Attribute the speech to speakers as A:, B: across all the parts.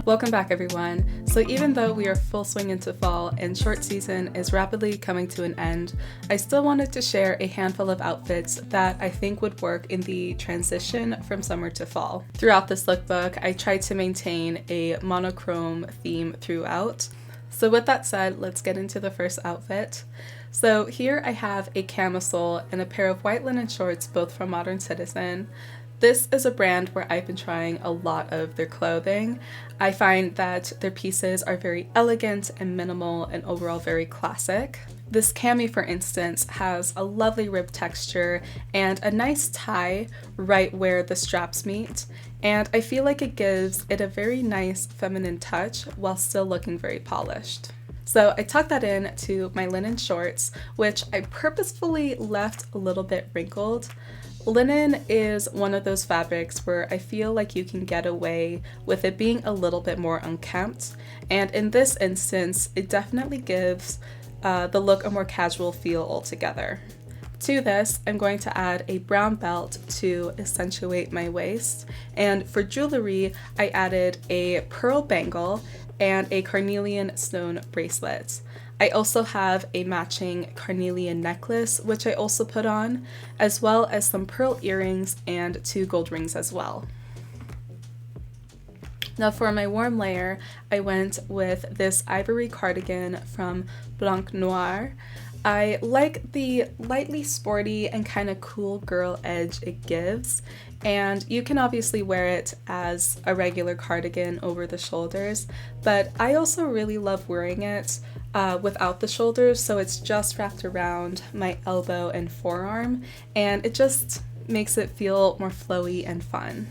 A: Welcome back everyone. So even though we are full swing into fall and short season is rapidly coming to an end, I still wanted to share a handful of outfits that I think would work in the transition from summer to fall. Throughout this lookbook, I tried to maintain a monochrome theme throughout. So with that said, let's get into the first outfit. So here I have a camisole and a pair of white linen shorts, both from Modern Citizen. This is a brand where I've been trying a lot of their clothing. I find that their pieces are very elegant and minimal and overall very classic. This Cami, for instance, has a lovely rib texture and a nice tie right where the straps meet, and I feel like it gives it a very nice feminine touch while still looking very polished. So I tucked that in to my linen shorts, which I purposefully left a little bit wrinkled. Linen is one of those fabrics where I feel like you can get away with it being a little bit more unkempt, and in this instance, it definitely gives the look a more casual feel altogether. To this, I'm going to add a brown belt to accentuate my waist, and for jewelry, I added a pearl bangle and a carnelian stone bracelet. I also have a matching carnelian necklace, which I also put on, as well as some pearl earrings and 2 gold rings as well. Now for my warm layer, I went with this ivory cardigan from Blanc Noir. I like the lightly sporty and kind of cool girl edge it gives, and you can obviously wear it as a regular cardigan over the shoulders, but I also really love wearing it without the shoulders, so it's just wrapped around my elbow and forearm, and it just makes it feel more flowy and fun.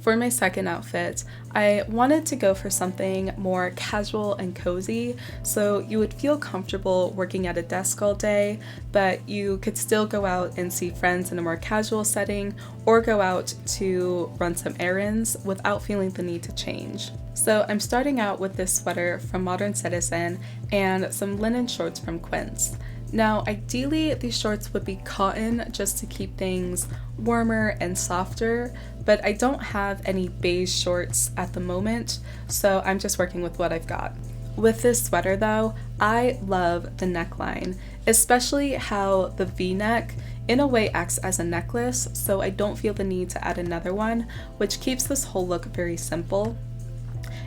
A: For my second outfit, I wanted to go for something more casual and cozy, so you would feel comfortable working at a desk all day, but you could still go out and see friends in a more casual setting, or go out to run some errands without feeling the need to change. So I'm starting out with this sweater from Modern Citizen and some linen shorts from Quince. Now, ideally, these shorts would be cotton just to keep things warmer and softer, but I don't have any beige shorts at the moment, so I'm just working with what I've got. With this sweater though, I love the neckline, especially how the V-neck in a way acts as a necklace, so I don't feel the need to add another one, which keeps this whole look very simple.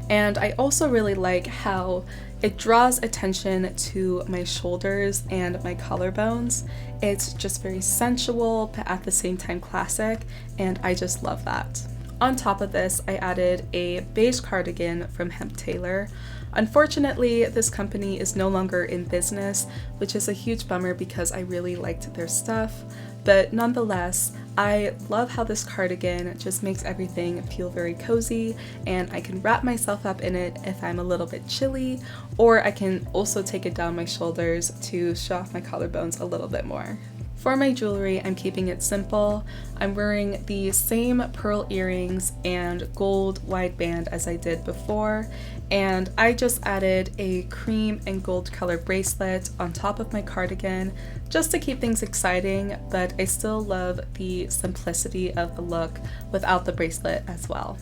A: And I also really like how it draws attention to my shoulders and my collarbones. It's just very sensual, but at the same time classic, and I just love that. On top of this, I added a beige cardigan from Hemp Tailor. Unfortunately, this company is no longer in business, which is a huge bummer because I really liked their stuff, but nonetheless, I love how this cardigan just makes everything feel very cozy, and I can wrap myself up in it if I'm a little bit chilly, or I can also take it down my shoulders to show off my collarbones a little bit more. For my jewelry, I'm keeping it simple. I'm wearing the same pearl earrings and gold wide band as I did before, and I just added a cream and gold color bracelet on top of my cardigan just to keep things exciting, but I still love the simplicity of the look without the bracelet as well.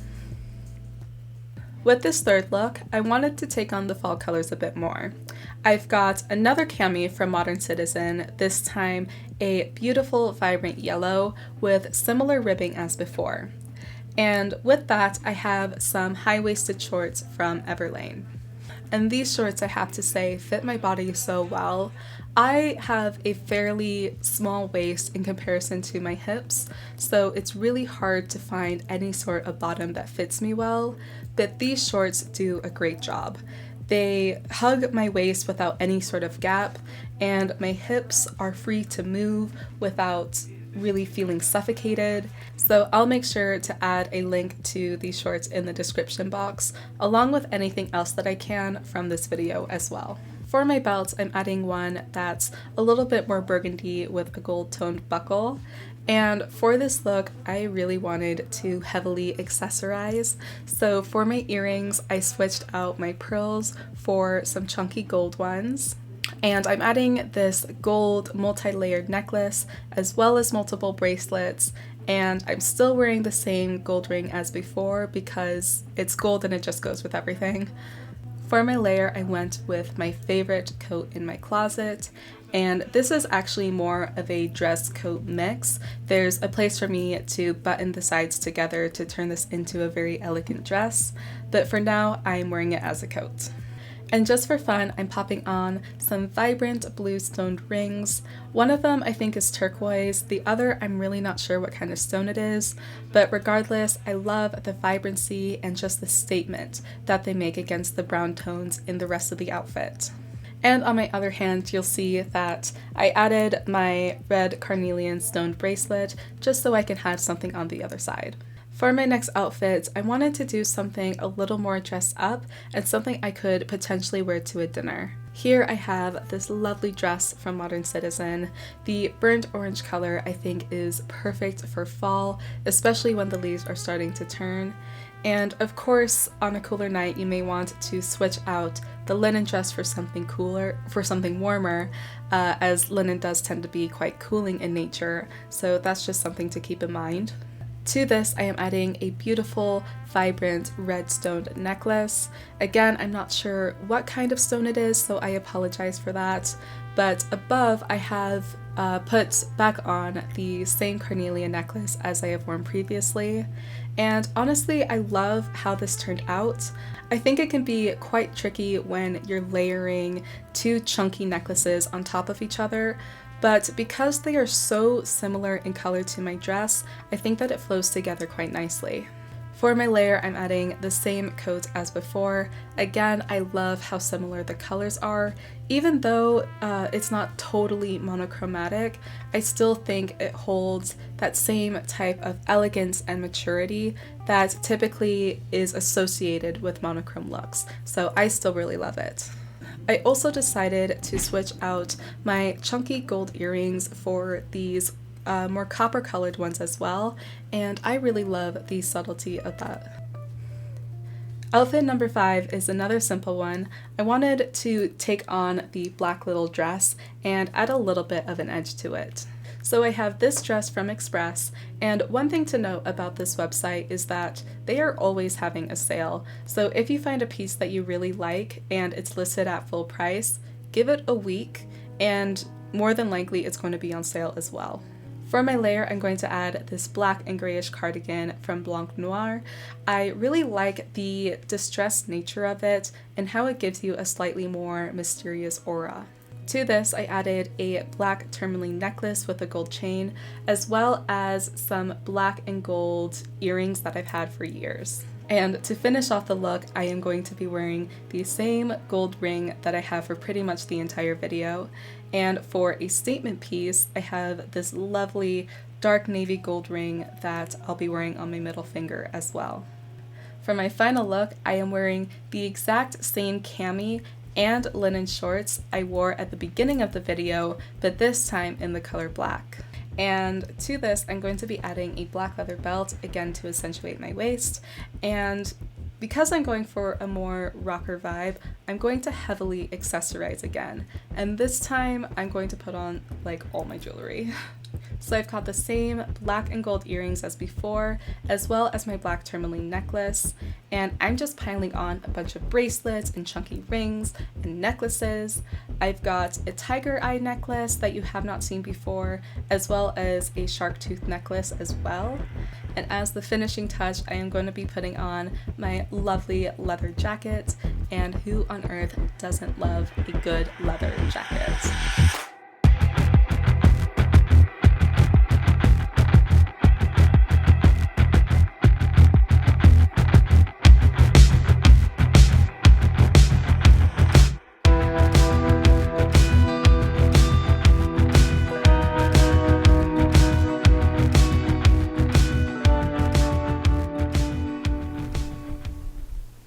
A: With this third look, I wanted to take on the fall colors a bit more. I've got another Cami from Modern Citizen, this time a beautiful vibrant yellow with similar ribbing as before. And with that, I have some high-waisted shorts from Everlane. And these shorts, I have to say, fit my body so well. I have a fairly small waist in comparison to my hips, so it's really hard to find any sort of bottom that fits me well, but these shorts do a great job. They hug my waist without any sort of gap, and my hips are free to move without really feeling suffocated. So I'll make sure to add a link to these shorts in the description box, along with anything else that I can from this video as well. For my belts, I'm adding one that's a little bit more burgundy with a gold toned buckle. And for this look, I really wanted to heavily accessorize. So for my earrings, I switched out my pearls for some chunky gold ones. And I'm adding this gold multi-layered necklace as well as multiple bracelets and I'm still wearing the same gold ring as before because it's gold and it just goes with everything. For my layer, I went with my favorite coat in my closet, and this is actually more of a dress coat mix. There's a place for me to button the sides together to turn this into a very elegant dress, but for now, I'm wearing it as a coat. And just for fun, I'm popping on some vibrant blue stoned rings. One of them I think is turquoise, the other I'm really not sure what kind of stone it is, but regardless, I love the vibrancy and just the statement that they make against the brown tones in the rest of the outfit. And on my other hand, you'll see that I added my red carnelian stoned bracelet just so I can have something on the other side. For my next outfit, I wanted to do something a little more dressed up and something I could potentially wear to a dinner. Here I have this lovely dress from Modern Citizen. The burnt orange color I think is perfect for fall, especially when the leaves are starting to turn. And of course, on a cooler night, you may want to switch out the linen dress for something cooler, for something warmer, as linen does tend to be quite cooling in nature, so that's just something to keep in mind. To this, I am adding a beautiful, vibrant red stoned necklace. Again, I'm not sure what kind of stone it is, so I apologize for that. But above, I have put back on the same carnelian necklace as I have worn previously. And honestly, I love how this turned out. I think it can be quite tricky when you're layering two chunky necklaces on top of each other, but because they are so similar in color to my dress, I think that it flows together quite nicely. For my layer, I'm adding the same coat as before. Again, I love how similar the colors are. Even though it's not totally monochromatic, I still think it holds that same type of elegance and maturity that typically is associated with monochrome looks. So I still really love it. I also decided to switch out my chunky gold earrings for these more copper colored ones as well, and I really love the subtlety of that. Outfit number 5 is another simple one. I wanted to take on the black little dress and add a little bit of an edge to it. So I have this dress from Express, and one thing to note about this website is that they are always having a sale. So if you find a piece that you really like and it's listed at full price, give it a week and more than likely it's going to be on sale as well. For my layer, I'm going to add this black and grayish cardigan from Blanc Noir. I really like the distressed nature of it and how it gives you a slightly more mysterious aura. To this, I added a black tourmaline necklace with a gold chain, as well as some black and gold earrings that I've had for years. And to finish off the look, I am going to be wearing the same gold ring that I have for pretty much the entire video. And for a statement piece, I have this lovely dark navy gold ring that I'll be wearing on my middle finger as well. For my final look, I am wearing the exact same cami and linen shorts I wore at the beginning of the video, but this time in the color black. And to this, I'm going to be adding a black leather belt, again to accentuate my waist, and because I'm going for a more rocker vibe, I'm going to heavily accessorize again, and this time I'm going to put on like all my jewelry. So I've got the same black and gold earrings as before, as well as my black tourmaline necklace, and I'm just piling on a bunch of bracelets and chunky rings and necklaces. I've got a tiger eye necklace that you have not seen before, as well as a shark tooth necklace as well. And as the finishing touch, I am going to be putting on my lovely leather jacket, and who on earth doesn't love a good leather jacket?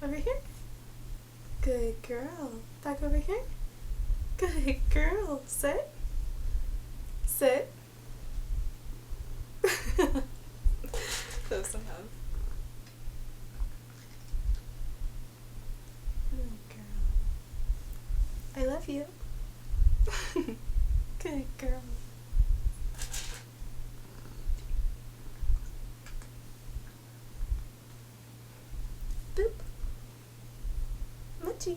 A: Over here. Good girl. Back over here. Good girl. Sit. Sit. Those some hug. Good girl. I love you. Good girl. Gucci.